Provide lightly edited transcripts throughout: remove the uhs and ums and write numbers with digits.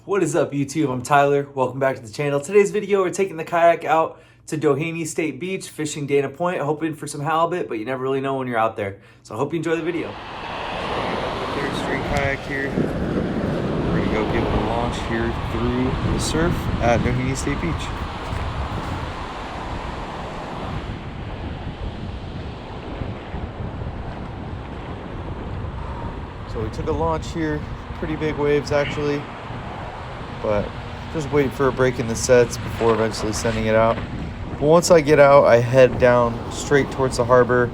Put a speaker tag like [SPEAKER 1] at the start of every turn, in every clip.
[SPEAKER 1] What is up, YouTube? I'm Tyler. Welcome back to the channel. Today's video, we're taking the kayak out to Doheny State Beach, fishing Dana Point, hoping for some halibut, but you never really know when you're out there. So I hope you enjoy the video.
[SPEAKER 2] Third string kayak here. We're gonna go give it a launch here through the surf at Doheny State Beach. So we took a launch here, pretty big waves actually, but just wait for a break in the sets before eventually sending it out. But once I get out, I head down straight towards the harbor,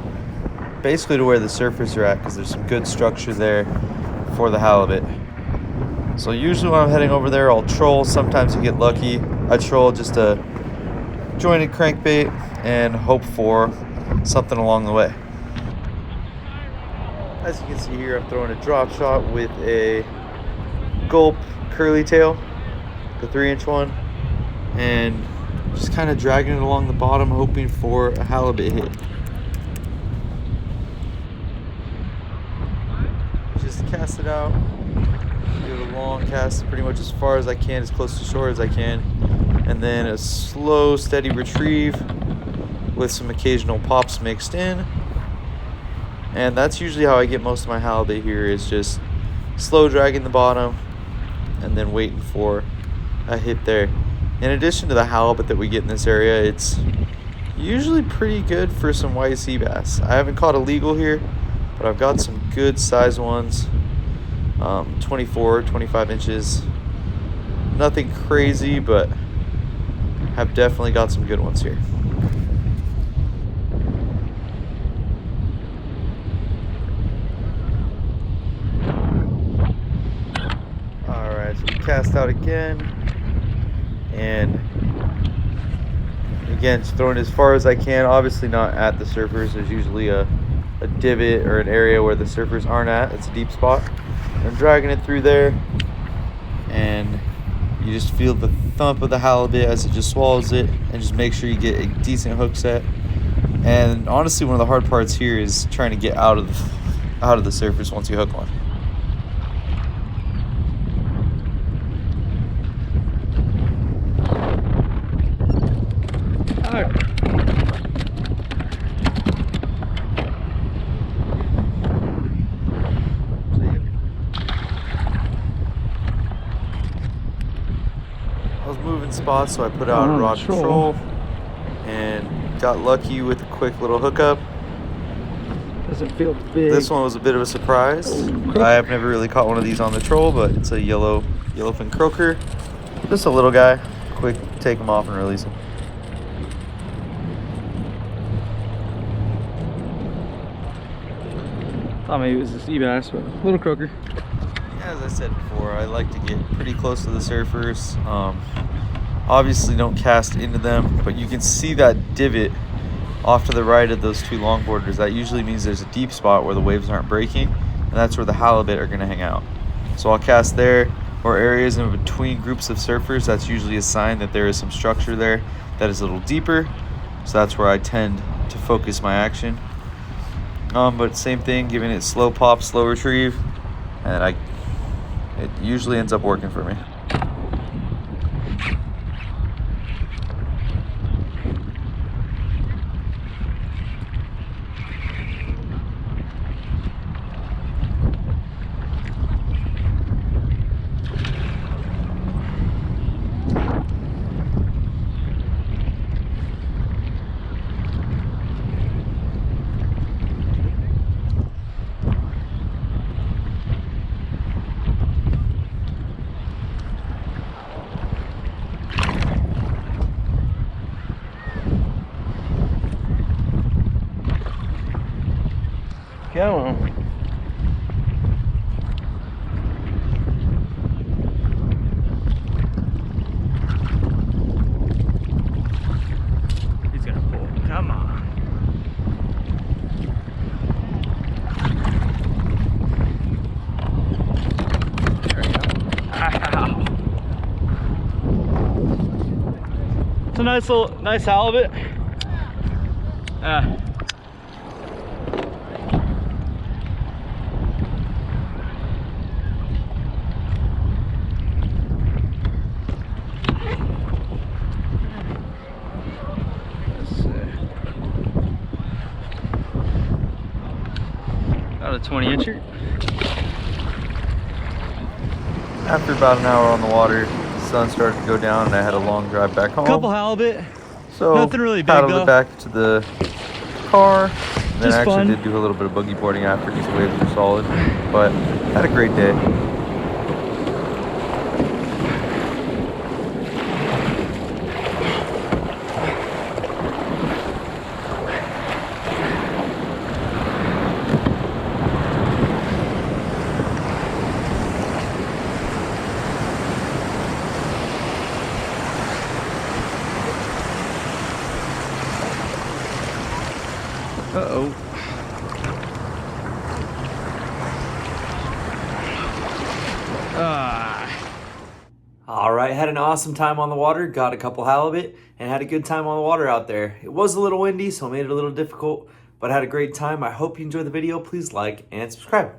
[SPEAKER 2] basically to where the surfers are at, because there's some good structure there for the halibut. So usually when I'm heading over there, I'll troll. Sometimes you get lucky. I troll just a jointed crankbait and hope for something along the way. As you can see here, I'm throwing a drop shot with a gulp curly tail, the 3-inch one, and just kind of dragging it along the bottom, hoping for a halibut hit. Just cast it out, do a long cast pretty much as far as I can, as close to shore as I can, and then a slow, steady retrieve with some occasional pops mixed in. And that's usually how I get most of my halibut here, is just slow dragging the bottom and then waiting for a hit there. In addition to the halibut that we get in this area, it's usually pretty good for some white sea bass. I haven't caught a legal here, but I've got some good size ones, 24, 25 inches. Nothing crazy, but have definitely got some good ones here. So we cast out again, and again, just throwing as far as I can, obviously not at the surfers. There's usually a divot or an area where the surfers aren't at. It's a deep spot. I'm dragging it through there, and you just feel the thump of the halibut as it just swallows it, and just make sure you get a decent hook set. And honestly, one of the hard parts here is trying to get out of the surfers once you hook one. I was moving spots, so I put out a rod troll and got lucky with a quick little hookup.
[SPEAKER 3] Doesn't feel big.
[SPEAKER 2] This one was a bit of a surprise. I have never really caught one of these on the troll, but it's a yellowfin croaker. Just a little guy. Quick, take him off and release him.
[SPEAKER 3] Thought maybe it was a sea bass, but little croaker.
[SPEAKER 2] As I said before, I like to get pretty close to the surfers. Obviously don't cast into them, but you can see that divot off to the right of those two longboarders. That usually means there's a deep spot where the waves aren't breaking, and that's where the halibut are going to hang out. So I'll cast there, or areas in between groups of surfers. That's usually a sign that there is some structure there that is a little deeper, so that's where I tend to focus my action. But same thing, giving it slow pop, slow retrieve, and it usually ends up working for me.
[SPEAKER 3] Come on. He's gonna pull. Come on. There we go. Ow. It's a nice halibut. another 20-incher.
[SPEAKER 2] After about an hour on the water, the sun started to go down and I had a long drive back home.
[SPEAKER 3] Couple halibut.
[SPEAKER 2] So
[SPEAKER 3] Nothing really big
[SPEAKER 2] paddled
[SPEAKER 3] though.
[SPEAKER 2] it back to the car. And then
[SPEAKER 3] Just
[SPEAKER 2] I actually
[SPEAKER 3] fun.
[SPEAKER 2] did do a little bit of boogie boarding after because the waves were solid. But had a great day.
[SPEAKER 3] Uh-oh.
[SPEAKER 1] All right, had an awesome time on the water, got a couple halibut, and had a good time on the water out there. It was a little windy, so it made it a little difficult, but I had a great time. I hope you enjoyed the video. Please like and subscribe.